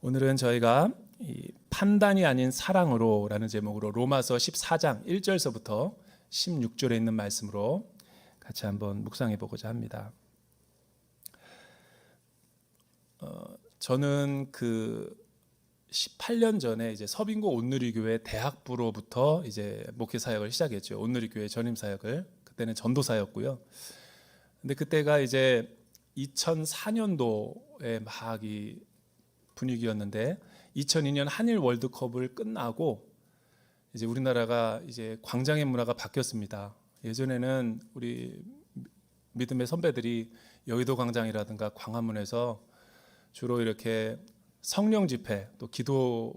오늘은 저희가 이 판단이 아닌 사랑으로라는 제목으로 로마서 14장 1절서부터 16절에 있는 말씀으로 같이 한번 묵상해 보고자 합니다. 저는 그 18년 전에 이제 서빙고 온누리교회 대학부로부터 이제 목회 사역을 시작했죠. 온누리교회 전임 사역을. 그때는 전도사였고요. 근데 그때가 이제 2004년도에 막 이 분위기였는데 2002년 한일 월드컵을 끝나고 이제 우리나라가 이제 광장의 문화가 바뀌었습니다. 예전에는 우리 믿음의 선배들이 여의도 광장이라든가 광화문에서 주로 이렇게 성령 집회, 또 기도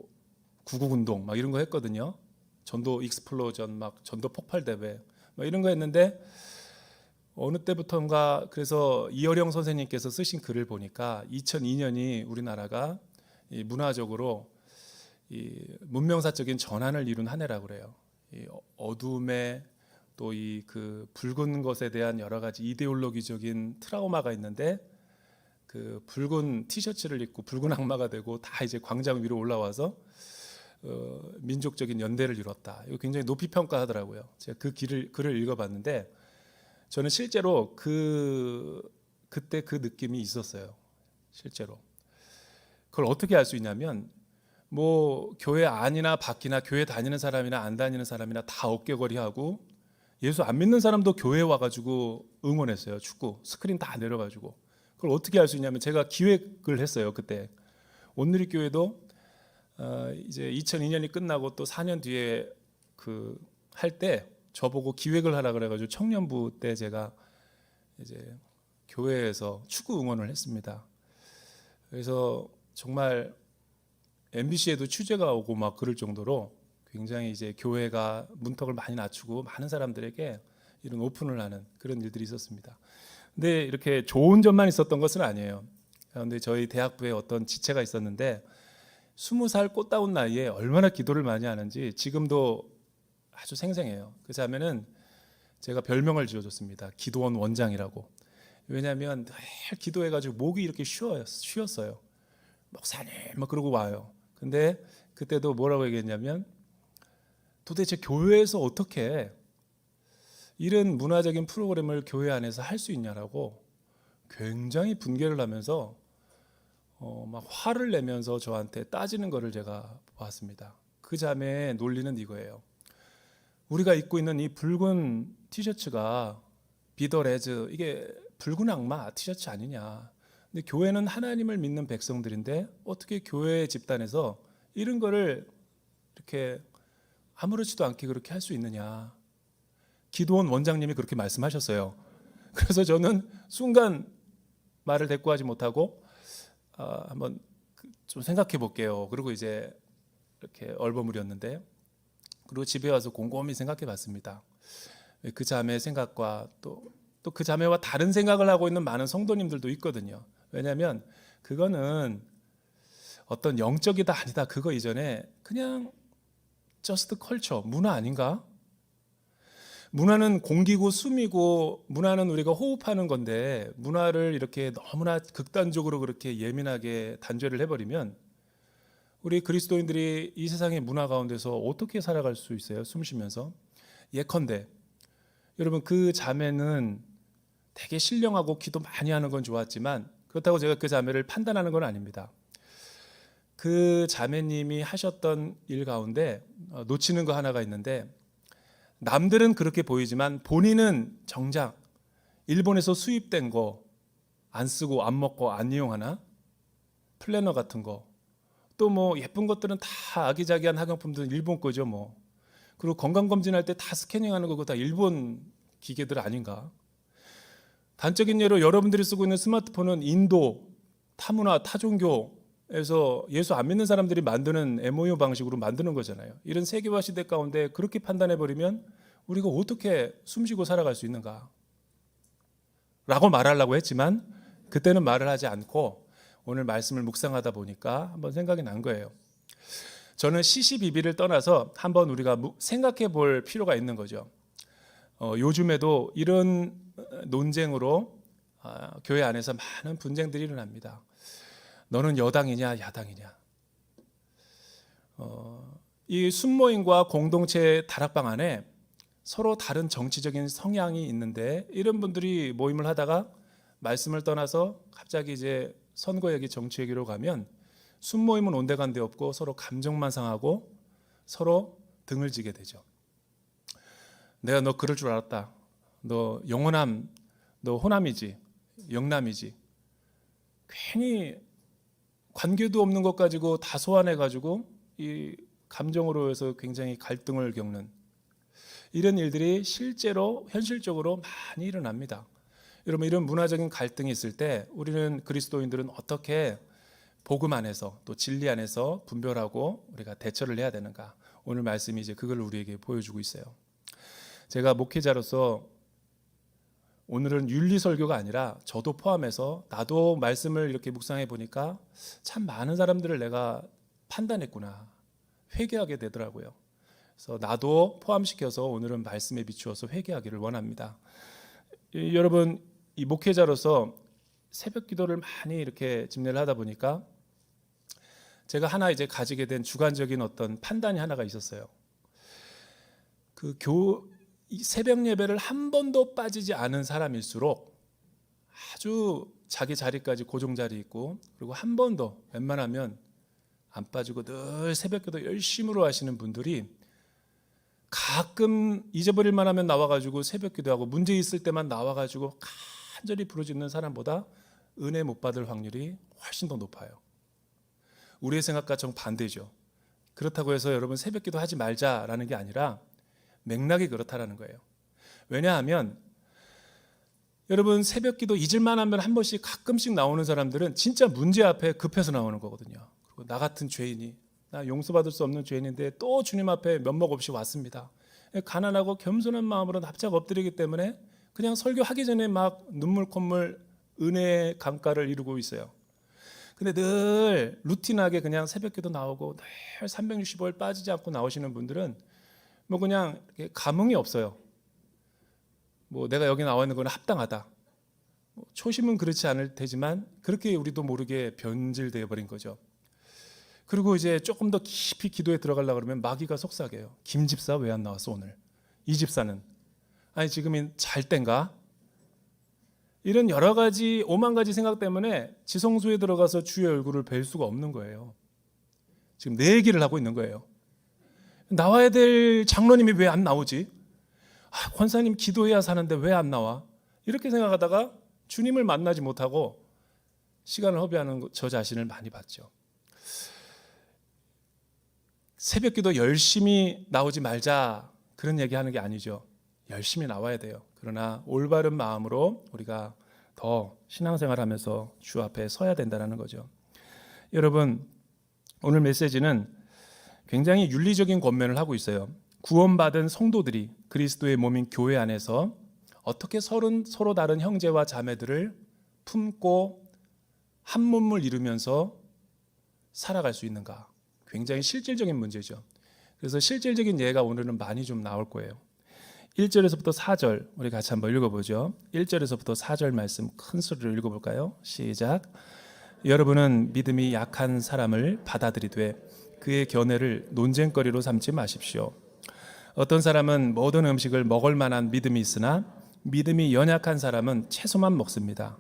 구국 운동 막 이런 거 했거든요. 전도 익스플로전, 막 전도 폭발 대회 막 이런 거 했는데 어느 때부터인가 그래서 이어령 선생님께서 쓰신 글을 보니까 2002년이 우리나라가 이 문화적으로 이 문명사적인 전환을 이룬 한 해라고 그래요. 이 어둠에 또 이 그 붉은 것에 대한 여러 가지 이데올로기적인 트라우마가 있는데 그 붉은 티셔츠를 입고 붉은 악마가 되고 다 이제 광장 위로 올라와서 민족적인 연대를 이뤘다. 이거 굉장히 높이 평가하더라고요. 제가 그 글을 읽어봤는데 저는 실제로 그때 그 느낌이 있었어요. 실제로. 그걸 어떻게 알 수 있냐면 뭐 교회 안이나 밖이나 교회 다니는 사람이나 안 다니는 사람이나 다 어깨거리하고 예수 안 믿는 사람도 교회 와가지고 응원했어요. 축구 스크린 다 내려가지고. 그걸 어떻게 알 수 있냐면 제가 기획을 했어요. 그때 온누리교회도 이제 2002년이 끝나고 또 4년 뒤에 그 할 때 저보고 기획을 하라 그래가지고 청년부 때 제가 이제 교회에서 축구 응원을 했습니다. 그래서 정말 MBC에도 취재가 오고 막 그럴 정도로 굉장히 이제 교회가 문턱을 많이 낮추고 많은 사람들에게 이런 오픈을 하는 그런 일들이 있었습니다. 근데 이렇게 좋은 점만 있었던 것은 아니에요. 그런데 저희 대학부에 어떤 지체가 있었는데 20살 꽃다운 나이에 얼마나 기도를 많이 하는지 지금도 아주 생생해요. 그 자매는 제가 별명을 지어줬습니다. 기도원 원장이라고. 왜냐하면 늘 기도해가지고 목이 이렇게 쉬었어요. 목사님 막 그러고 와요. 근데 그때도 뭐라고 얘기했냐면 도대체 교회에서 어떻게 이런 문화적인 프로그램을 교회 안에서 할 수 있냐라고 굉장히 분개를 하면서 막 화를 내면서 저한테 따지는 거를 제가 봤습니다. 그 자매의 논리는 이거예요. 우리가 입고 있는 이 붉은 티셔츠가 비더레즈 이게 붉은 악마 티셔츠 아니냐. 근데 교회는 하나님을 믿는 백성들인데 어떻게 교회 집단에서 이런 거를 이렇게 아무렇지도 않게 그렇게 할 수 있느냐. 기도원 원장님이 그렇게 말씀하셨어요. 그래서 저는 순간 말을 대꾸하지 못하고 한번 좀 생각해 볼게요. 그리고 이제 이렇게 얼버무렸는데 그리고 집에 와서 곰곰이 생각해 봤습니다. 그 자매의 생각과 또 그 자매와 다른 생각을 하고 있는 많은 성도님들도 있거든요. 왜냐하면 그거는 어떤 영적이다 아니다 그거 이전에 그냥 just culture, 문화 아닌가? 문화는 공기고 숨이고 문화는 우리가 호흡하는 건데 문화를 이렇게 너무나 극단적으로 그렇게 예민하게 단죄를 해버리면 우리 그리스도인들이 이 세상의 문화 가운데서 어떻게 살아갈 수 있어요? 숨 쉬면서. 예컨대 여러분 그 자매는 되게 신령하고 기도 많이 하는 건 좋았지만 그렇다고 제가 그 자매를 판단하는 건 아닙니다. 그 자매님이 하셨던 일 가운데 놓치는 거 하나가 있는데 남들은 그렇게 보이지만 본인은 정작 일본에서 수입된 거 안 쓰고 안 먹고 안 이용하나? 플래너 같은 거 또 뭐 예쁜 것들은 다 아기자기한 학용품들은 일본 거죠 뭐. 그리고 건강검진할 때 다 스캐닝하는 거 그거 다 일본 기계들 아닌가? 단적인 예로 여러분들이 쓰고 있는 스마트폰은 인도, 타문화, 타종교에서 예수 안 믿는 사람들이 만드는 MOU 방식으로 만드는 거잖아요. 이런 세계화 시대 가운데 그렇게 판단해버리면 우리가 어떻게 숨쉬고 살아갈 수 있는가? 라고 말하려고 했지만 그때는 말을 하지 않고 오늘 말씀을 묵상하다 보니까 한번 생각이 난 거예요. 저는 시시비비를 떠나서 한번 우리가 생각해 볼 필요가 있는 거죠. 요즘에도 이런 논쟁으로 교회 안에서 많은 분쟁들이 일어납니다. 너는 여당이냐 야당이냐. 이 순모임과 공동체 다락방 안에 서로 다른 정치적인 성향이 있는데 이런 분들이 모임을 하다가 말씀을 떠나서 갑자기 이제 선거 얘기, 정치 얘기로 가면 순모임은 온데간데 없고 서로 감정만 상하고 서로 등을 지게 되죠. 내가 너 그럴 줄 알았다. 너 영호남, 너 호남이지, 영남이지. 괜히 관계도 없는 것 가지고 다 소환해 가지고 이 감정으로 해서 굉장히 갈등을 겪는 이런 일들이 실제로 현실적으로 많이 일어납니다. 여러분, 이런 문화적인 갈등이 있을 때 우리는 그리스도인들은 어떻게 복음 안에서 또 진리 안에서 분별하고 우리가 대처를 해야 되는가? 오늘 말씀이 이제 그걸 우리에게 보여주고 있어요. 제가 목회자로서 오늘은 윤리 설교가 아니라 저도 포함해서 나도 말씀을 이렇게 묵상해 보니까 참 많은 사람들을 내가 판단했구나, 회개하게 되더라고요. 그래서 나도 포함시켜서 오늘은 말씀에 비추어서 회개하기를 원합니다. 여러분, 이 목회자로서 새벽 기도를 많이 이렇게 집례를 하다 보니까 제가 하나 이제 가지게 된 주관적인 어떤 판단이 하나가 있었어요. 이 새벽 예배를 한 번도 빠지지 않은 사람일수록 아주 자기 자리까지 고정 자리 있고 그리고 한 번도 웬만하면 안 빠지고 늘 새벽 기도 열심으로 하시는 분들이 가끔 잊어버릴 만하면 나와가지고 새벽 기도하고 문제 있을 때만 나와가지고 간절히 부르짖는 사람보다 은혜 못 받을 확률이 훨씬 더 높아요. 우리의 생각과 정반대죠. 그렇다고 해서 여러분 새벽 기도 하지 말자라는 게 아니라 맥락이 그렇다라는 거예요. 왜냐하면 여러분 새벽 기도 잊을만 하면 한 번씩 가끔씩 나오는 사람들은 진짜 문제 앞에 급해서 나오는 거거든요. 그리고 나 같은 죄인이, 나 용서받을 수 없는 죄인인데 또 주님 앞에 면목 없이 왔습니다. 가난하고 겸손한 마음으로 납작 엎드리기 때문에 그냥 설교하기 전에 막 눈물 콧물 은혜의 강가를 이루고 있어요. 근데 늘 루틴하게 그냥 새벽 기도 나오고 늘 365일 빠지지 않고 나오시는 분들은 뭐 그냥 감흥이 없어요. 뭐 내가 여기 나와 있는 건 합당하다. 초심은 그렇지 않을 테지만 그렇게 우리도 모르게 변질되어 버린 거죠. 그리고 이제 조금 더 깊이 기도에 들어가려고 그러면 마귀가 속삭여요. 김 집사 왜 안 나왔어 오늘? 이 집사는 아니 지금이 잘 땐가? 이런 여러 가지 오만 가지 생각 때문에 지성소에 들어가서 주의 얼굴을 뵐 수가 없는 거예요. 지금 내 얘기를 하고 있는 거예요. 나와야 될 장로님이 왜 안 나오지? 권사님 기도해야 사는데 왜 안 나와? 이렇게 생각하다가 주님을 만나지 못하고 시간을 허비하는 저 자신을 많이 봤죠. 새벽 기도 열심히 나오지 말자 그런 얘기하는 게 아니죠. 열심히 나와야 돼요. 그러나 올바른 마음으로 우리가 더 신앙생활하면서 주 앞에 서야 된다는 거죠. 여러분, 오늘 메시지는 굉장히 윤리적인 권면을 하고 있어요. 구원받은 성도들이 그리스도의 몸인 교회 안에서 어떻게 서로 다른 형제와 자매들을 품고 한 몸을 이루면서 살아갈 수 있는가? 굉장히 실질적인 문제죠. 그래서 실질적인 예가 오늘은 많이 좀 나올 거예요. 1절에서부터 4절 우리 같이 한번 읽어보죠. 1절에서부터 4절 말씀 큰 소리로 읽어볼까요? 시작. 여러분은 믿음이 약한 사람을 받아들이되 그의 견해를 논쟁거리로 삼지 마십시오. 어떤 사람은 모든 음식을 먹을 만한 믿음이 있으나 믿음이 연약한 사람은 채소만 먹습니다.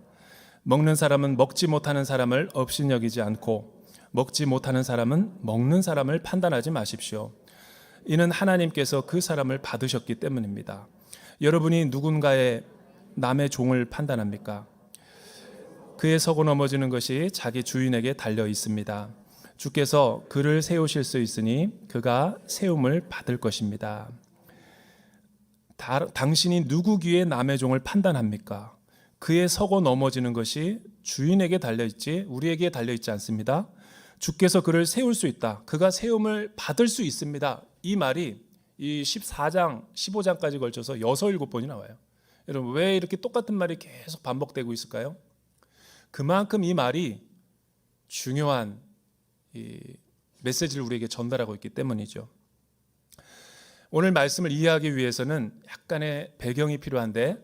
먹는 사람은 먹지 못하는 사람을 업신여기지 않고 먹지 못하는 사람은 먹는 사람을 판단하지 마십시오. 이는 하나님께서 그 사람을 받으셨기 때문입니다. 여러분이 누군가의 남의 종을 판단합니까? 그의 서고 넘어지는 것이 자기 주인에게 달려 있습니다. 주께서 그를 세우실 수 있으니 그가 세움을 받을 것입니다. 당신이 누구 귀에 남의 종을 판단합니까? 그의 서고 넘어지는 것이 주인에게 달려있지 우리에게 달려있지 않습니다. 주께서 그를 세울 수 있다. 그가 세움을 받을 수 있습니다. 이 말이 이 14장, 15장까지 걸쳐서 6, 7번이 나와요. 여러분 왜 이렇게 똑같은 말이 계속 반복되고 있을까요? 그만큼 이 말이 중요한 이 메시지를 우리에게 전달하고 있기 때문이죠. 오늘 말씀을 이해하기 위해서는 약간의 배경이 필요한데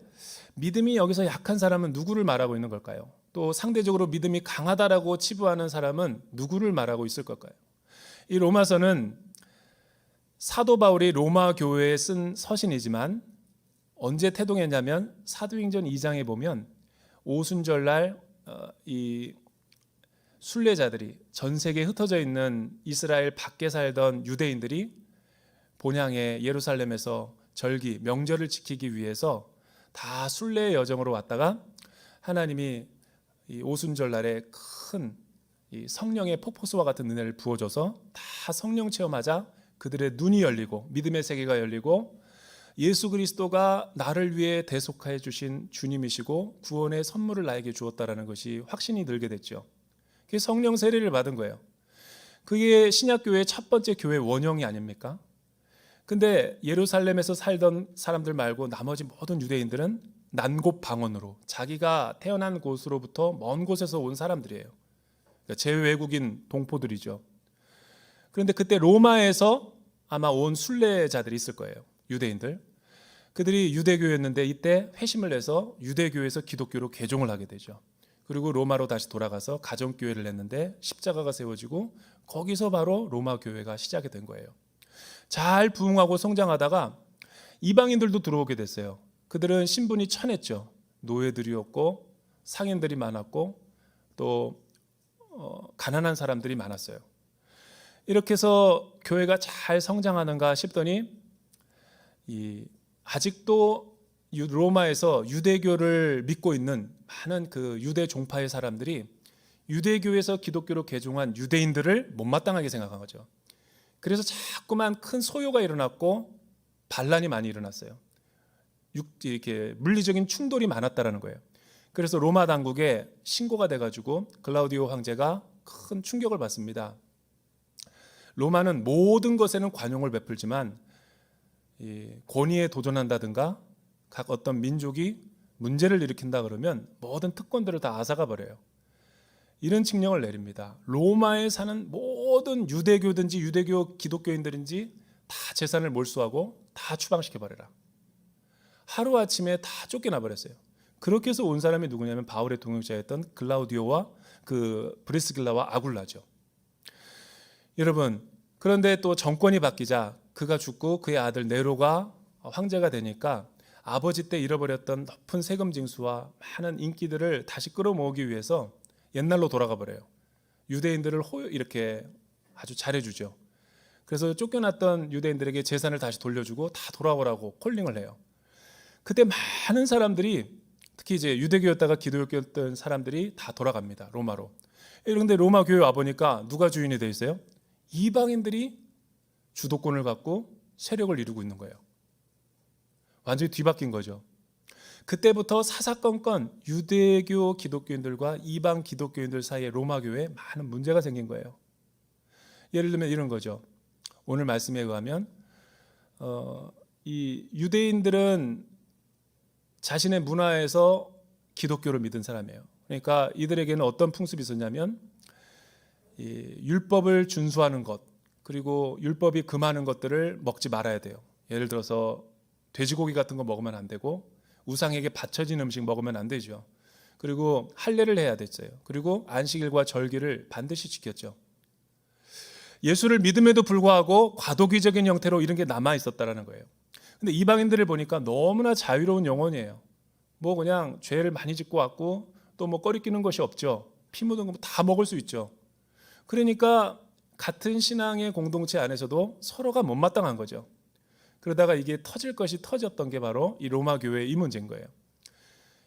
믿음이 여기서 약한 사람은 누구를 말하고 있는 걸까요? 또 상대적으로 믿음이 강하다라고 치부하는 사람은 누구를 말하고 있을 걸까요? 이 로마서는 사도 바울이 로마 교회에 쓴 서신이지만 언제 태동했냐면 사도행전 2장에 보면 오순절날 이 순례자들이 전 세계에 흩어져 있는 이스라엘 밖에 살던 유대인들이 본향의 예루살렘에서 절기 명절을 지키기 위해서 다 순례의 여정으로 왔다가 하나님이 이 오순절날에 큰 이 성령의 폭포수와 같은 은혜를 부어줘서 다 성령 체험하자 그들의 눈이 열리고 믿음의 세계가 열리고 예수 그리스도가 나를 위해 대속하여 주신 주님이시고 구원의 선물을 나에게 주었다라는 것이 확신이 들게 됐죠. 그게 성령 세례를 받은 거예요. 그게 신약교회의 첫 번째 교회 원형이 아닙니까? 근데 예루살렘에서 살던 사람들 말고 나머지 모든 유대인들은 난곳 방언으로 자기가 태어난 곳으로부터 먼 곳에서 온 사람들이에요. 그러니까 제외국인 동포들이죠. 그런데 그때 로마에서 아마 온 순례자들이 있을 거예요. 유대인들. 그들이 유대교였는데 이때 회심을 해서 유대교에서 기독교로 개종을 하게 되죠. 그리고 로마로 다시 돌아가서 가정교회를 했는데 십자가가 세워지고 거기서 바로 로마 교회가 시작이 된 거예요. 잘 부흥하고 성장하다가 이방인들도 들어오게 됐어요. 그들은 신분이 천했죠. 노예들이었고 상인들이 많았고 또 가난한 사람들이 많았어요. 이렇게 해서 교회가 잘 성장하는가 싶더니 아직도 로마에서 유대교를 믿고 있는 많은 그 유대 종파의 사람들이 유대교에서 기독교로 개종한 유대인들을 못마땅하게 생각한 거죠. 그래서 자꾸만 큰 소요가 일어났고 반란이 많이 일어났어요. 이렇게 물리적인 충돌이 많았다라는 거예요. 그래서 로마 당국에 신고가 돼가지고 글라우디오 황제가 큰 충격을 받습니다. 로마는 모든 것에는 관용을 베풀지만 권위에 도전한다든가 각 어떤 민족이 문제를 일으킨다 그러면 모든 특권들을 다 앗아가 버려요. 이런 칙령을 내립니다. 로마에 사는 모든 유대교든지 유대교 기독교인들인지 다 재산을 몰수하고 다 추방시켜 버려라. 하루아침에 다 쫓겨나 버렸어요. 그렇게 해서 온 사람이 누구냐면 바울의 동역자였던 글라우디오와 그 브리스길라와 아굴라죠. 여러분, 그런데 또 정권이 바뀌자 그가 죽고 그의 아들 네로가 황제가 되니까 아버지 때 잃어버렸던 높은 세금 징수와 많은 인기들을 다시 끌어모으기 위해서 옛날로 돌아가 버려요. 유대인들을 이렇게 아주 잘해주죠. 그래서 쫓겨났던 유대인들에게 재산을 다시 돌려주고 다 돌아오라고 콜링을 해요. 그때 많은 사람들이 특히 이제 유대교였다가 기독교였던 사람들이 다 돌아갑니다. 로마로. 그런데 로마 교회 와 보니까 누가 주인이 돼 있어요? 이방인들이 주도권을 갖고 세력을 이루고 있는 거예요. 완전히 뒤바뀐 거죠. 그때부터 사사건건 유대교 기독교인들과 이방 기독교인들 사이에 로마 교회에 많은 문제가 생긴 거예요. 예를 들면 이런 거죠. 오늘 말씀에 의하면 이 유대인들은 자신의 문화에서 기독교를 믿은 사람이에요. 그러니까 이들에게는 어떤 풍습이 있었냐면 율법을 준수하는 것 그리고 율법이 금하는 것들을 먹지 말아야 돼요. 예를 들어서 돼지고기 같은 거 먹으면 안 되고 우상에게 바쳐진 음식 먹으면 안 되죠. 그리고 할례를 해야 됐어요. 그리고 안식일과 절기를 반드시 지켰죠. 예수를 믿음에도 불구하고 과도기적인 형태로 이런 게 남아 있었다라는 거예요. 근데 이방인들을 보니까 너무나 자유로운 영혼이에요. 뭐 그냥 죄를 많이 짓고 왔고 또 뭐 꺼리끼는 것이 없죠. 피 묻은 거 다 먹을 수 있죠. 그러니까 같은 신앙의 공동체 안에서도 서로가 못마땅한 거죠. 그러다가 이게 터질 것이 터졌던 게 바로 이 로마 교회의 이 문제인 거예요.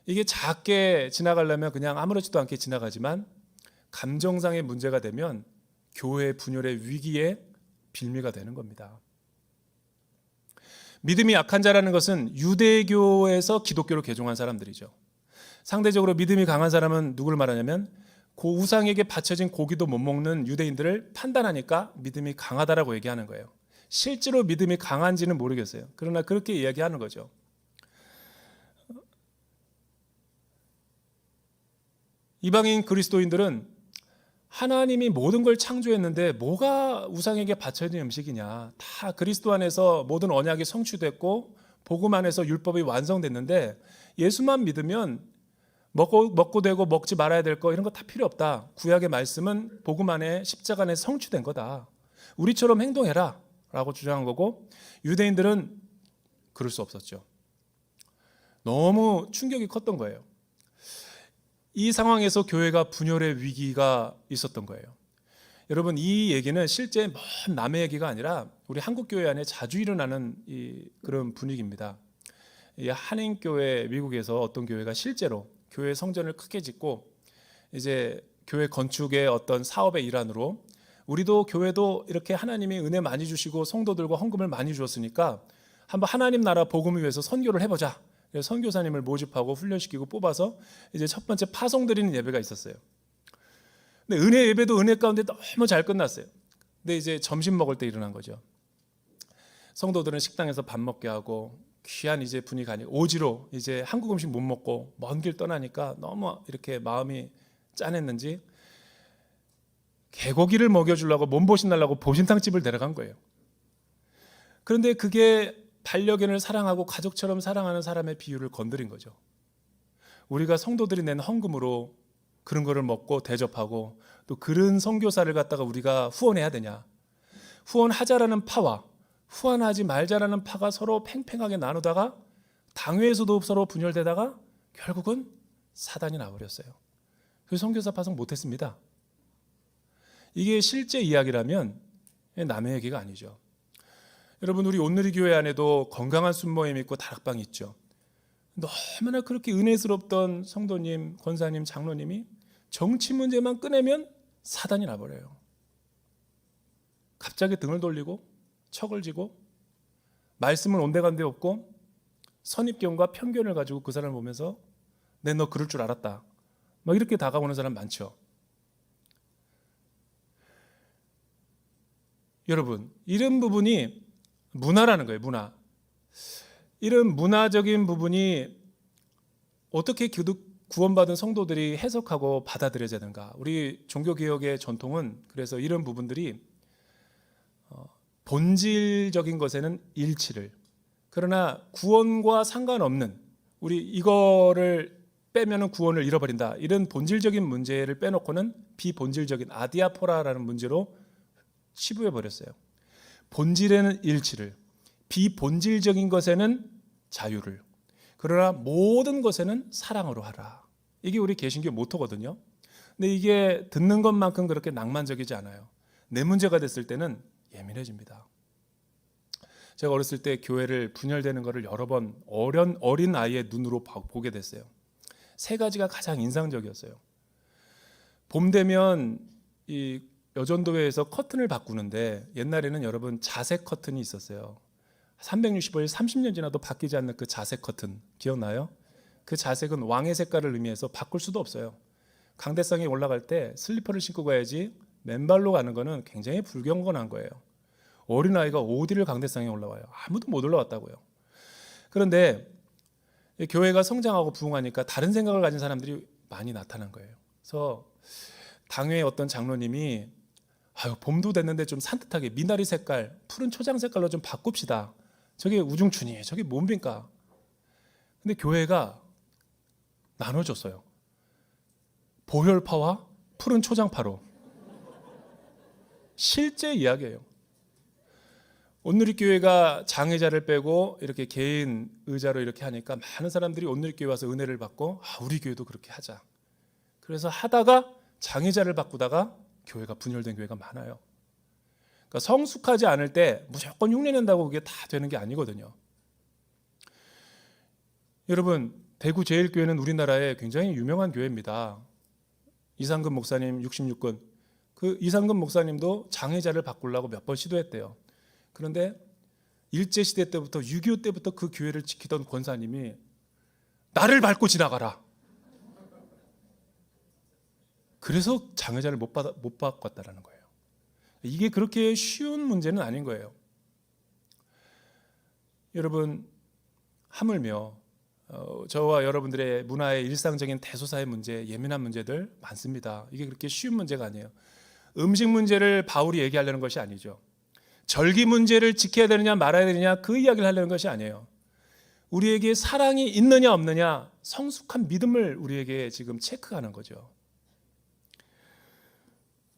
이게 작게 지나가려면 그냥 아무렇지도 않게 지나가지만 감정상의 문제가 되면 교회 분열의 위기에 빌미가 되는 겁니다. 믿음이 약한 자라는 것은 유대교에서 기독교로 개종한 사람들이죠. 상대적으로 믿음이 강한 사람은 누구를 말하냐면 그 우상에게 바쳐진 고기도 못 먹는 유대인들을 판단하니까 믿음이 강하다라고 얘기하는 거예요. 실제로 믿음이 강한지는 모르겠어요. 그러나 그렇게 이야기하는 거죠. 이방인 그리스도인들은 하나님이 모든 걸 창조했는데 뭐가 우상에게 바쳐진 음식이냐. 다 그리스도 안에서 모든 언약이 성취됐고 복음 안에서 율법이 완성됐는데 예수만 믿으면 먹고 되고 먹지 말아야 될 거 이런 거 다 필요 없다. 구약의 말씀은 복음 안에 십자가 안에 성취된 거다. 우리처럼 행동해라 라고 주장한 거고, 유대인들은 그럴 수 없었죠. 너무 충격이 컸던 거예요. 이 상황에서 교회가 분열의 위기가 있었던 거예요. 여러분, 이 얘기는 실제 먼 남의 얘기가 아니라 우리 한국 교회 안에 자주 일어나는 그런 분위기입니다. 이 한인교회, 미국에서 어떤 교회가 실제로 교회 성전을 크게 짓고 이제 교회 건축의 어떤 사업의 일환으로, 우리도 교회도 이렇게 하나님이 은혜 많이 주시고 성도들과 헌금을 많이 주었으니까 한번 하나님 나라 복음을 위해서 선교를 해보자. 선교사님을 모집하고 훈련시키고 뽑아서 이제 첫 번째 파송 드리는 예배가 있었어요. 근데 은혜 예배도 은혜 가운데 너무 잘 끝났어요. 근데 이제 점심 먹을 때 일어난 거죠. 성도들은 식당에서 밥 먹게 하고 귀한 이제 분위기가 아니고 오지로 이제 한국 음식 못 먹고 먼 길 떠나니까 너무 이렇게 마음이 짠했는지 개고기를 먹여주려고 몸보신 달라고 보신탕집을 데려간 거예요. 그런데 그게 반려견을 사랑하고 가족처럼 사랑하는 사람의 비유를 건드린 거죠. 우리가 성도들이 낸 헌금으로 그런 거를 먹고 대접하고 또 그런 선교사를 갖다가 우리가 후원해야 되냐? 후원하자라는 파와 후원하지 말자라는 파가 서로 팽팽하게 나누다가 당회에서도 서로 분열되다가 결국은 사단이 나버렸어요. 그래서 선교사 파송 못했습니다. 이게 실제 이야기라면 남의 얘기가 아니죠. 여러분, 우리 온누리 교회 안에도 건강한 순모임 있고 다락방이 있죠. 너무나 그렇게 은혜스럽던 성도님, 권사님, 장로님이 정치 문제만 꺼내면 사단이 나버려요. 갑자기 등을 돌리고 척을 지고 말씀은 온데간데 없고 선입견과 편견을 가지고 그 사람을 보면서 내 너 그럴 줄 알았다, 막 이렇게 다가오는 사람 많죠. 여러분, 이런 부분이 문화라는 거예요. 문화. 이런 문화적인 부분이 어떻게 구원받은 성도들이 해석하고 받아들여야 되는가. 우리 종교개혁의 전통은 그래서 이런 부분들이 본질적인 것에는 일치를, 그러나 구원과 상관없는, 우리 이거를 빼면은 구원을 잃어버린다, 이런 본질적인 문제를 빼놓고는 비본질적인 아디아포라라는 문제로 치부해 버렸어요. 본질에는 일치를, 비본질적인 것에는 자유를, 그러나 모든 것에는 사랑으로 하라. 이게 우리 개신교 모토거든요. 근데 이게 듣는 것만큼 그렇게 낭만적이지 않아요. 내 문제가 됐을 때는 예민해집니다. 제가 어렸을 때 교회를 분열되는 것을 여러 번 어린 아이의 눈으로 보게 됐어요. 세 가지가 가장 인상적이었어요. 봄 되면 이 여전도회에서 커튼을 바꾸는데, 옛날에는 여러분 자색 커튼이 있었어요. 365일 30년 지나도 바뀌지 않는 그 자색 커튼 기억나요? 그 자색은 왕의 색깔을 의미해서 바꿀 수도 없어요. 강대상에 올라갈 때 슬리퍼를 신고 가야지 맨발로 가는 거는 굉장히 불경건한 거예요. 어린아이가 어디를 강대상에 올라와요? 아무도 못 올라왔다고요. 그런데 교회가 성장하고 부흥하니까 다른 생각을 가진 사람들이 많이 나타난 거예요. 그래서 당회의 어떤 장로님이 봄도 됐는데 좀 산뜻하게 미나리 색깔, 푸른 초장 색깔로 좀 바꿉시다. 저게 우중춘이, 저게 뭡니까? 근데 교회가 나눠줬어요. 보혈파와 푸른 초장파로. 실제 이야기예요. 온누리교회가 장애자를 빼고 이렇게 개인 의자로 이렇게 하니까 많은 사람들이 온누리교회 와서 은혜를 받고 우리 교회도 그렇게 하자. 그래서 하다가 장애자를 바꾸다가 교회가 분열된 교회가 많아요. 그러니까 성숙하지 않을 때 무조건 흉내낸다고 그게 다 되는 게 아니거든요. 여러분, 대구 제일교회는 우리나라의 굉장히 유명한 교회입니다. 이상금 목사님 66건. 그 이상금 목사님도 장애자를 바꾸려고 몇 번 시도했대요. 그런데 일제시대 때부터 6.25 때부터 그 교회를 지키던 권사님이 나를 밟고 지나가라. 그래서 장애자를 못 바꿨다라는 거예요. 이게 그렇게 쉬운 문제는 아닌 거예요. 여러분, 하물며 저와 여러분들의 문화의 일상적인 대소사의 문제, 예민한 문제들 많습니다. 이게 그렇게 쉬운 문제가 아니에요. 음식 문제를 바울이 얘기하려는 것이 아니죠. 절기 문제를 지켜야 되느냐 말아야 되느냐 그 이야기를 하려는 것이 아니에요. 우리에게 사랑이 있느냐 없느냐, 성숙한 믿음을 우리에게 지금 체크하는 거죠.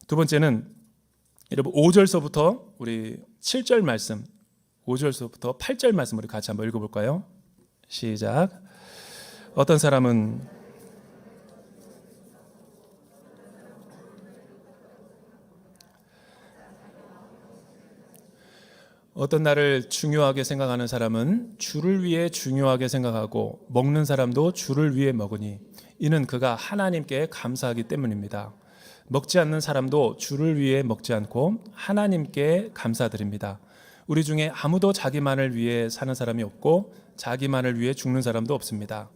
두 번째는 여러분 5절서부터 우리 7절 말씀, 5절서부터 8절 말씀 우리 같이 한번 읽어볼까요? 시작. 어떤 사람은 어떤 날을 중요하게 생각하는 사람은 주를 위해 중요하게 생각하고 먹는 사람도 주를 위해 먹으니 이는 그가 하나님께 감사하기 때문입니다. 먹지 않는 사람도 주를 위해 먹지 않고 하나님께 감사드립니다. 우리 중에 아무도 자기만을 위해 사는 사람이 없고 자기만을 위해 죽는 사람도 없습니다.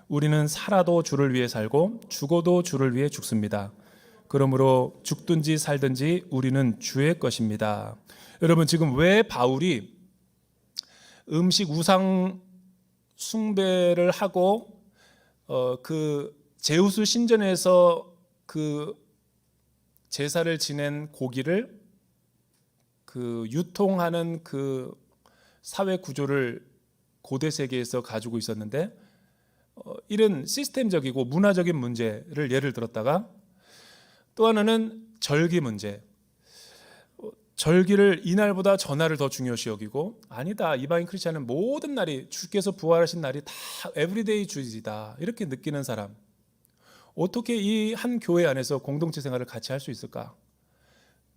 우리는 살아도 주를 위해 살고 죽어도 주를 위해 죽습니다. 그러므로 죽든지 살든지 우리는 주의 것입니다. 여러분, 지금 왜 바울이 음식 우상 숭배를 하고 그 제우스 신전에서 그 제사를 지낸 고기를 그 유통하는 그 사회 구조를 고대 세계에서 가지고 있었는데 이런 시스템적이고 문화적인 문제를 예를 들었다가 또 하나는 절기 문제. 절기를 이날보다 전날을 더 중요시 여기고 아니다, 이방인 크리스찬은 모든 날이 주께서 부활하신 날이 다 에브리데이 주일이다 이렇게 느끼는 사람, 어떻게 이 한 교회 안에서 공동체 생활을 같이 할 수 있을까?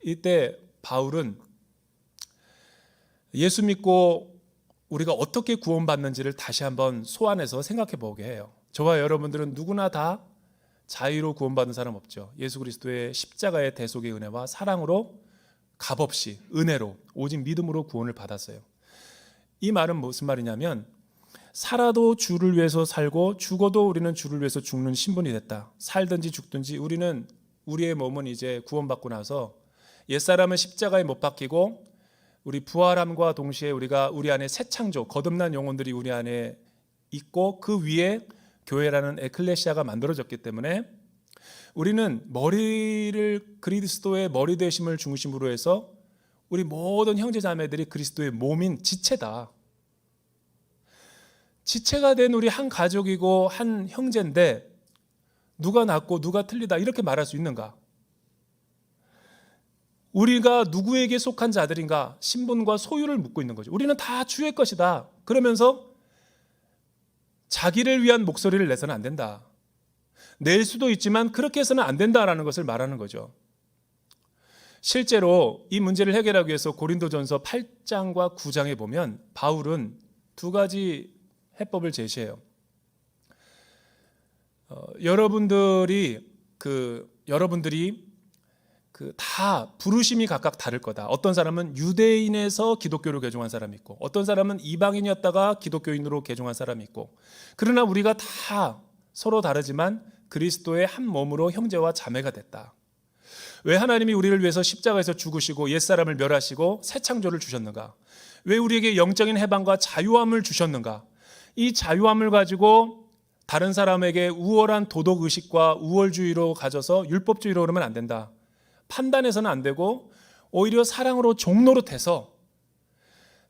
이때 바울은 예수 믿고 우리가 어떻게 구원받는지를 다시 한번 소환해서 생각해 보게 해요. 저와 여러분들은 누구나 다 자유로 구원받는 사람 없죠. 예수 그리스도의 십자가의 대속의 은혜와 사랑으로 값없이 은혜로 오직 믿음으로 구원을 받았어요. 이 말은 무슨 말이냐면 살아도 주를 위해서 살고 죽어도 우리는 주를 위해서 죽는 신분이 됐다. 살든지 죽든지 우리는 우리의 몸은 이제 구원받고 나서 옛사람은 십자가에 못 박히고 우리 부활함과 동시에 우리가 우리 안에 새 창조 거듭난 영혼들이 우리 안에 있고 그 위에 교회라는 에클레시아가 만들어졌기 때문에 우리는 머리를 그리스도의 머리 되심을 중심으로 해서 우리 모든 형제 자매들이 그리스도의 몸인 지체다. 지체가 된 우리 한 가족이고 한 형제인데 누가 낫고 누가 틀리다 이렇게 말할 수 있는가? 우리가 누구에게 속한 자들인가? 신분과 소유를 묻고 있는 거죠. 우리는 다 주의 것이다. 그러면서 자기를 위한 목소리를 내서는 안 된다. 낼 수도 있지만 그렇게 해서는 안 된다라는 것을 말하는 거죠. 실제로 이 문제를 해결하기 위해서 고린도전서 8장과 9장에 보면 바울은 두 가지 해법을 제시해요. 여러분들이 다 부르심이 각각 다를 거다. 어떤 사람은 유대인에서 기독교로 개종한 사람이 있고 어떤 사람은 이방인이었다가 기독교인으로 개종한 사람이 있고 그러나 우리가 다 서로 다르지만 그리스도의 한 몸으로 형제와 자매가 됐다. 왜 하나님이 우리를 위해서 십자가에서 죽으시고 옛사람을 멸하시고 새 창조를 주셨는가? 왜 우리에게 영적인 해방과 자유함을 주셨는가? 이 자유함을 가지고 다른 사람에게 우월한 도덕의식과 우월주의로 가져서 율법주의로 그러면 안 된다. 판단해서는 안 되고 오히려 사랑으로 종노릇해서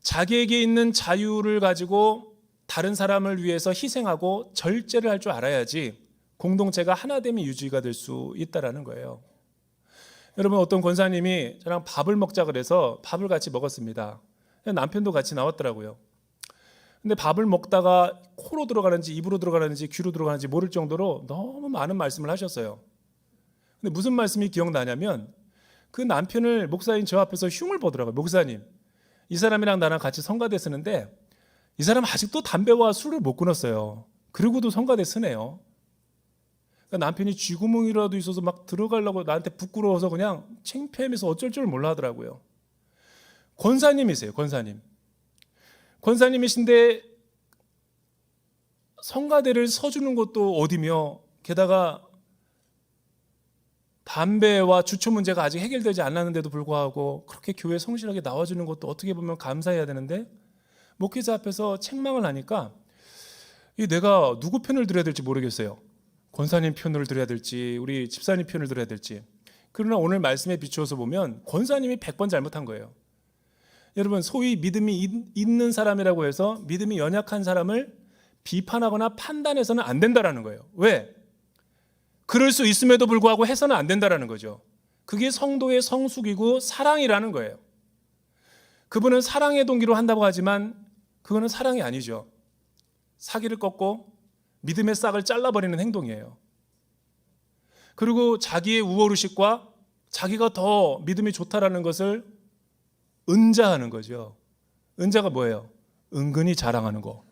자기에게 있는 자유를 가지고 다른 사람을 위해서 희생하고 절제를 할 줄 알아야지 공동체가 하나됨이 유지가 될 수 있다는 거예요. 여러분, 어떤 권사님이 저랑 밥을 먹자 그래서 밥을 같이 먹었습니다. 남편도 같이 나왔더라고요. 근데 밥을 먹다가 코로 들어가는지 입으로 들어가는지 귀로 들어가는지 모를 정도로 너무 많은 말씀을 하셨어요. 근데 무슨 말씀이 기억나냐면 그 남편을 목사님 저 앞에서 흉을 보더라고요. 목사님, 이 사람이랑 나랑 같이 성가대 쓰는데 이 사람 아직도 담배와 술을 못 끊었어요. 그리고도 성가대 쓰네요. 그러니까 남편이 쥐구멍이라도 있어서 막 들어가려고 나한테 부끄러워서 그냥 창피하면서 어쩔 줄 몰라 하더라고요. 권사님이세요. 권사님이신데 성가대를 서주는 것도 어디며 게다가 담배와 주초 문제가 아직 해결되지 않았는데도 불구하고 그렇게 교회에 성실하게 나와주는 것도 어떻게 보면 감사해야 되는데 목회자 앞에서 책망을 하니까 내가 누구 편을 들어야 될지 모르겠어요. 권사님 편을 들어야 될지 우리 집사님 편을 들어야 될지. 그러나 오늘 말씀에 비추어서 보면 권사님이 100번 잘못한 거예요. 여러분, 소위 믿음이 있는 사람이라고 해서 믿음이 연약한 사람을 비판하거나 판단해서는 안 된다라는 거예요. 왜? 그럴 수 있음에도 불구하고 해서는 안 된다라는 거죠. 그게 성도의 성숙이고 사랑이라는 거예요. 그분은 사랑의 동기로 한다고 하지만 그거는 사랑이 아니죠. 사기를 꺾고 믿음의 싹을 잘라버리는 행동이에요. 그리고 자기의 우월의식과 자기가 더 믿음이 좋다라는 것을 은자하는 거죠. 은자가 뭐예요? 은근히 자랑하는 거.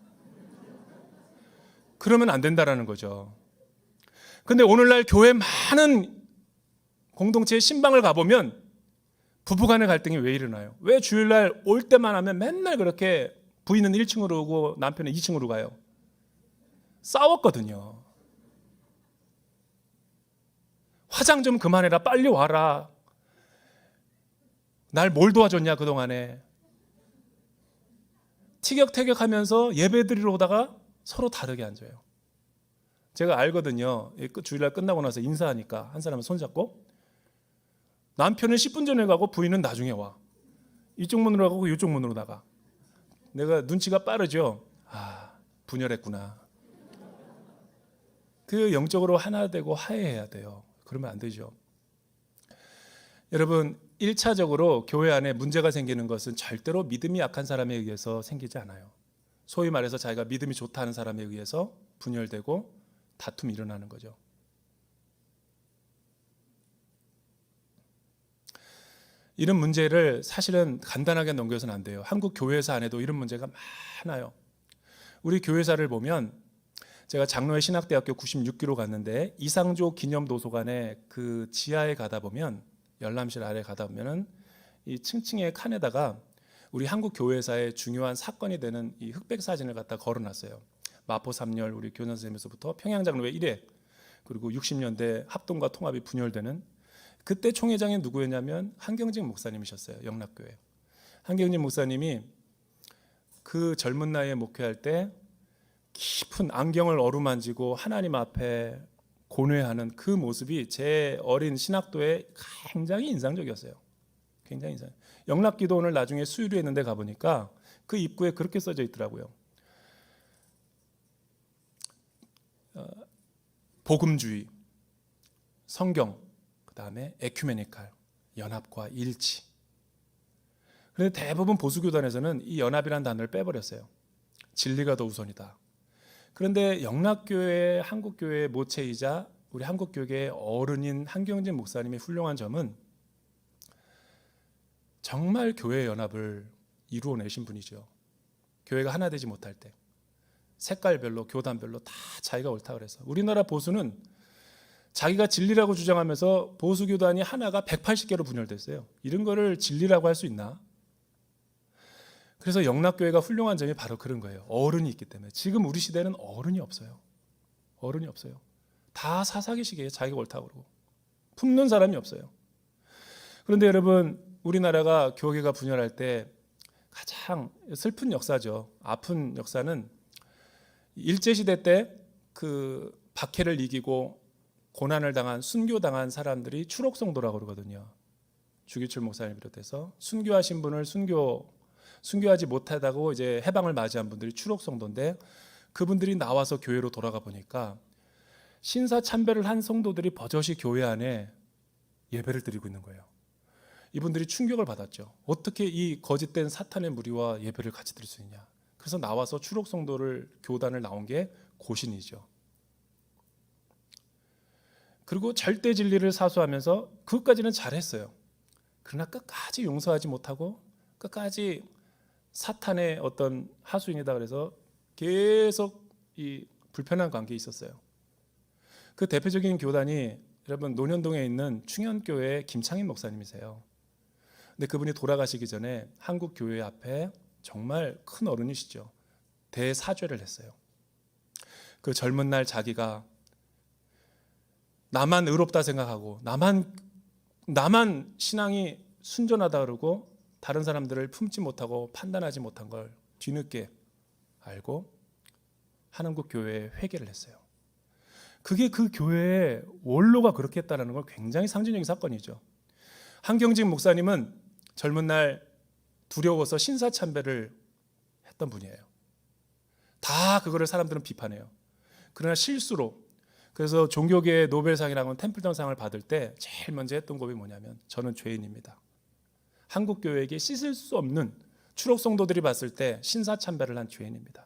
그러면 안 된다라는 거죠. 근데 오늘날 교회 많은 공동체의 신방을 가보면 부부간의 갈등이 왜 일어나요? 왜 주일날 올 때만 하면 맨날 그렇게 부인은 1층으로 오고 남편은 2층으로 가요? 싸웠거든요. 화장 좀 그만해라. 빨리 와라. 날 뭘 도와줬냐 그동안에. 티격태격하면서 예배 드리러 오다가 서로 다르게 앉아요. 제가 알거든요. 주일날 끝나고 나서 인사하니까 한 사람은 손잡고 남편은 10분 전에 가고 부인은 나중에 와. 이쪽 문으로 가고 이쪽 문으로 나가. 내가 눈치가 빠르죠. 분열했구나. 그 영적으로 하나 되고 화해해야 돼요. 그러면 안 되죠. 여러분, 1차적으로 교회 안에 문제가 생기는 것은 절대로 믿음이 약한 사람에 의해서 생기지 않아요. 소위 말해서 자기가 믿음이 좋다는 사람에 의해서 분열되고 다툼이 일어나는 거죠. 이런 문제를 사실은 간단하게 넘겨서는 안 돼요. 한국 교회사 안에도 이런 문제가 많아요. 우리 교회사를 보면 제가 장로회 신학대학교 96기로 갔는데 이상조 기념도서관에 그 지하에 가다 보면 열람실 아래 가다 보면은 이 층층의 칸에다가 우리 한국 교회사의 중요한 사건이 되는 이 흑백 사진을 갖다 걸어놨어요. 마포 3열 우리 교장 선생님에서부터 평양장로회 1회 그리고 60년대 합동과 통합이 분열되는 그때 총회장이 누구였냐면 한경직 목사님이셨어요. 영락교회. 한경직 목사님이 그 젊은 나이에 목회할 때 깊은 안경을 어루만지고 하나님 앞에 고뇌하는 그 모습이 제 어린 신학도에 굉장히 인상적이었어요. 굉장히 인상. 영락기도원을 나중에 수유를 했는데 가보니까 그 입구에 그렇게 써져 있더라고요. 복음주의, 성경, 그 다음에 에큐메니칼, 연합과 일치. 그런데 대부분 보수교단에서는 이 연합이라는 단어를 빼버렸어요. 진리가 더 우선이다. 그런데 영락교회, 한국교회의 모체이자 우리 한국교회의 어른인 한경진 목사님의 훌륭한 점은 정말 교회 연합을 이루어내신 분이죠. 교회가 하나 되지 못할 때 색깔별로 교단별로 다 자기가 옳다 그래서 우리나라 보수는 자기가 진리라고 주장하면서 보수교단이 하나가 180개로 분열됐어요. 이런 거를 진리라고 할 수 있나? 그래서 영락교회가 훌륭한 점이 바로 그런 거예요. 어른이 있기 때문에. 지금 우리 시대는 어른이 없어요. 어른이 없어요. 다 사사기식이에요. 자기가 옳다고 그러고. 품는 사람이 없어요. 그런데 여러분, 우리나라가 교회가 분열할 때 가장 슬픈 역사죠. 아픈 역사는 일제시대 때 그 박해를 이기고 고난을 당한 순교당한 사람들이 추록성도라고 그러거든요. 주기철 목사님 비롯해서 순교하신 분을 순교하지 못하다고 이제 해방을 맞이한 분들이 추록성도인데 그분들이 나와서 교회로 돌아가 보니까 신사참배를 한 성도들이 버젓이 교회 안에 예배를 드리고 있는 거예요. 이분들이 충격을 받았죠. 어떻게 이 거짓된 사탄의 무리와 예배를 같이 드릴 수 있냐. 그래서 나와서 추록성도를 교단을 나온 게 고신이죠. 그리고 절대 진리를 사수하면서 그것까지는 잘했어요. 그러나 끝까지 용서하지 못하고 끝까지 사탄의 어떤 하수인이다 그래서 계속 이 불편한 관계에 있었어요. 그 대표적인 교단이 여러분 논현동에 있는 충현교회 김창인 목사님이세요. 근데 그분이 돌아가시기 전에 한국 교회 앞에 정말 큰 어른이시죠. 대사죄를 했어요. 그 젊은 날 자기가 나만 의롭다 생각하고 나만 신앙이 순전하다 그러고 다른 사람들을 품지 못하고 판단하지 못한 걸 뒤늦게 알고 한국 교회에 회개를 했어요. 그게 그 교회의 원로가 그렇게 했다는 건 굉장히 상징적인 사건이죠. 한경직 목사님은 젊은 날 두려워서 신사참배를 했던 분이에요. 다 그거를 사람들은 비판해요. 그러나 실수로 그래서 종교계의 노벨상이라는 템플턴상을 받을 때 제일 먼저 했던 고백이 뭐냐면 저는 죄인입니다. 한국 교회에게 씻을 수 없는 추록 성도들이 봤을 때 신사참배를 한 죄인입니다.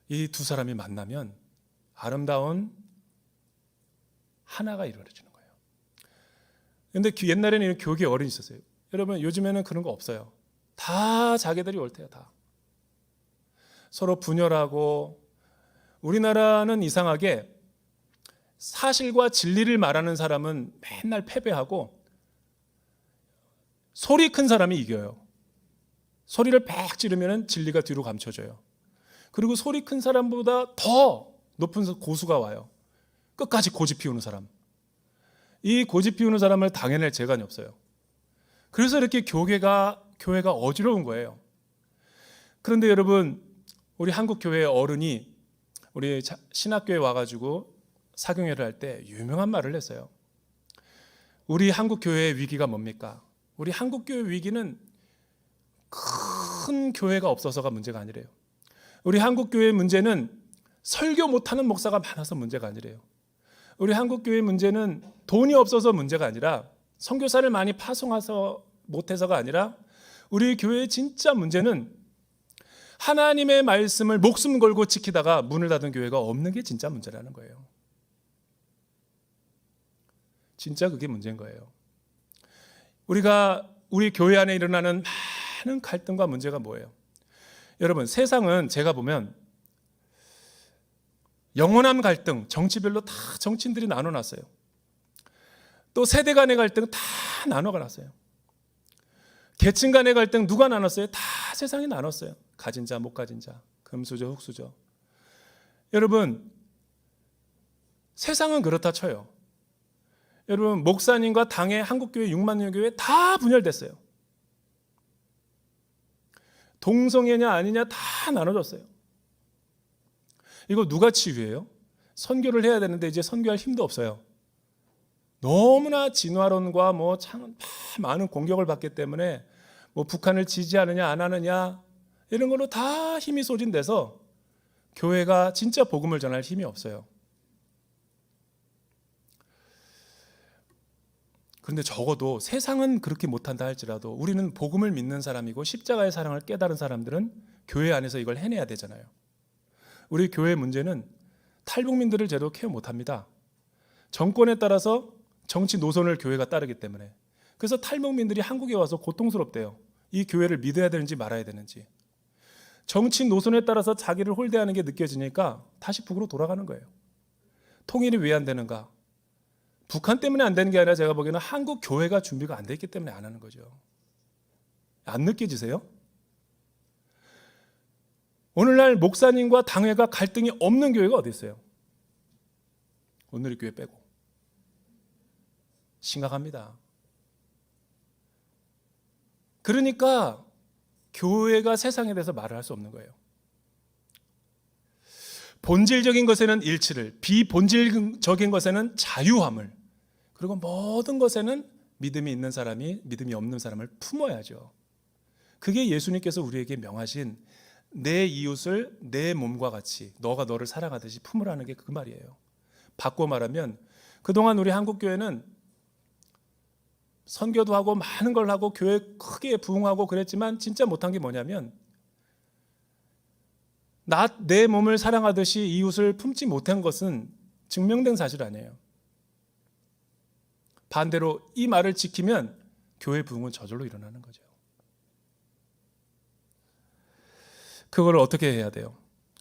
이 두 사람이 만나면 아름다운 하나가 이루어지는 거예요. 그런데 옛날에는 교계 어른이 있었어요. 여러분 요즘에는 그런 거 없어요. 다 자기들이 옳대요. 다 서로 분열하고, 우리나라는 이상하게 사실과 진리를 말하는 사람은 맨날 패배하고 소리 큰 사람이 이겨요. 소리를 팍 지르면 진리가 뒤로 감춰져요. 그리고 소리 큰 사람보다 더 높은 고수가 와요. 끝까지 고집 피우는 사람. 이 고집 피우는 사람을 당해낼 재간이 없어요. 그래서 이렇게 교회가 어지러운 거예요. 그런데 여러분, 우리 한국 교회의 어른이 우리 신학교에 와가지고 사경회를 할 때 유명한 말을 했어요. 우리 한국 교회의 위기가 뭡니까? 우리 한국 교회 위기는 큰 교회가 없어서가 문제가 아니래요. 우리 한국 교회의 문제는 설교 못하는 목사가 많아서 문제가 아니래요. 우리 한국 교회의 문제는 돈이 없어서 문제가 아니라, 선교사를 많이 파송해서 못해서가 아니라, 우리 교회의 진짜 문제는 하나님의 말씀을 목숨 걸고 지키다가 문을 닫은 교회가 없는 게 진짜 문제라는 거예요. 진짜 그게 문제인 거예요. 우리 교회 안에 일어나는 많은 갈등과 문제가 뭐예요? 여러분, 세상은 제가 보면 영원한 갈등, 정치별로 다 정치인들이 나눠놨어요. 또 세대 간의 갈등 다 나눠놨어요. 계층 간의 갈등 누가 나눴어요? 다 세상이 나눴어요. 가진 자, 못 가진 자, 금수저, 흙수저. 여러분, 세상은 그렇다 쳐요. 여러분, 목사님과 당의 한국교회 6만 년 교회 다 분열됐어요. 동성애냐 아니냐 다 나눠졌어요. 이거 누가 치유해요? 선교를 해야 되는데 이제 선교할 힘도 없어요. 너무나 진화론과 많은 공격을 받기 때문에 북한을 지지하느냐 안 하느냐 이런 걸로 다 힘이 소진돼서 교회가 진짜 복음을 전할 힘이 없어요. 그런데 적어도 세상은 그렇게 못한다 할지라도 우리는 복음을 믿는 사람이고 십자가의 사랑을 깨달은 사람들은 교회 안에서 이걸 해내야 되잖아요. 우리 교회 문제는 탈북민들을 제대로 케어 못합니다. 정권에 따라서 정치 노선을 교회가 따르기 때문에. 그래서 탈북민들이 한국에 와서 고통스럽대요. 이 교회를 믿어야 되는지 말아야 되는지. 정치 노선에 따라서 자기를 홀대하는 게 느껴지니까 다시 북으로 돌아가는 거예요. 통일이 왜 안 되는가? 북한 때문에 안 되는 게 아니라 제가 보기에는 한국 교회가 준비가 안 돼 있기 때문에 안 하는 거죠. 안 느껴지세요? 오늘날 목사님과 당회가 갈등이 없는 교회가 어디 있어요? 오늘의 교회 빼고. 심각합니다. 그러니까 교회가 세상에 대해서 말을 할 수 없는 거예요. 본질적인 것에는 일치를, 비본질적인 것에는 자유함을, 그리고 모든 것에는 믿음이 있는 사람이 믿음이 없는 사람을 품어야죠. 그게 예수님께서 우리에게 명하신 내 이웃을 내 몸과 같이 너가 너를 사랑하듯이 품으라는 게 그 말이에요. 바꿔 말하면 그동안 우리 한국교회는 선교도 하고 많은 걸 하고 교회 크게 부흥하고 그랬지만 진짜 못한 게 뭐냐면 내 몸을 사랑하듯이 이웃을 품지 못한 것은 증명된 사실 아니에요. 반대로 이 말을 지키면 교회 부흥은 저절로 일어나는 거죠. 그걸 어떻게 해야 돼요?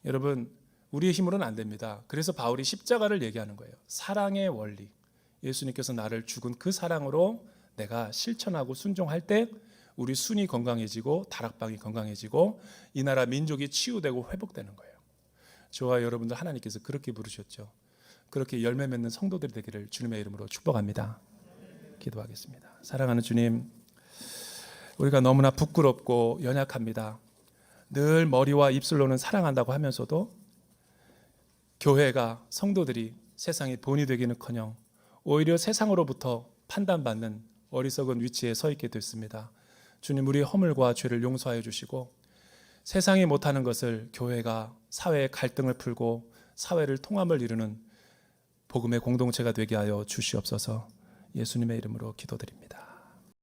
여러분, 우리의 힘으로는 안 됩니다. 그래서 바울이 십자가를 얘기하는 거예요. 사랑의 원리. 예수님께서 나를 죽은 그 사랑으로 내가 실천하고 순종할 때 우리 순이 건강해지고 다락방이 건강해지고 이 나라 민족이 치유되고 회복되는 거예요. 저와 여러분들 하나님께서 그렇게 부르셨죠. 그렇게 열매 맺는 성도들이 되기를 주님의 이름으로 축복합니다. 기도하겠습니다. 사랑하는 주님, 우리가 너무나 부끄럽고 연약합니다. 늘 머리와 입술로는 사랑한다고 하면서도 교회가, 성도들이 세상의 본이 되기는커녕 오히려 세상으로부터 판단받는 어리석은 위치에 서 있게 됐습니다. 주님, 우리의 허물과 죄를 용서하여 주시고 세상이 못하는 것을 교회가 사회의 갈등을 풀고 사회를 통합을 이루는 복음의 공동체가 되게 하여 주시옵소서. 예수님의 이름으로 기도드립니다.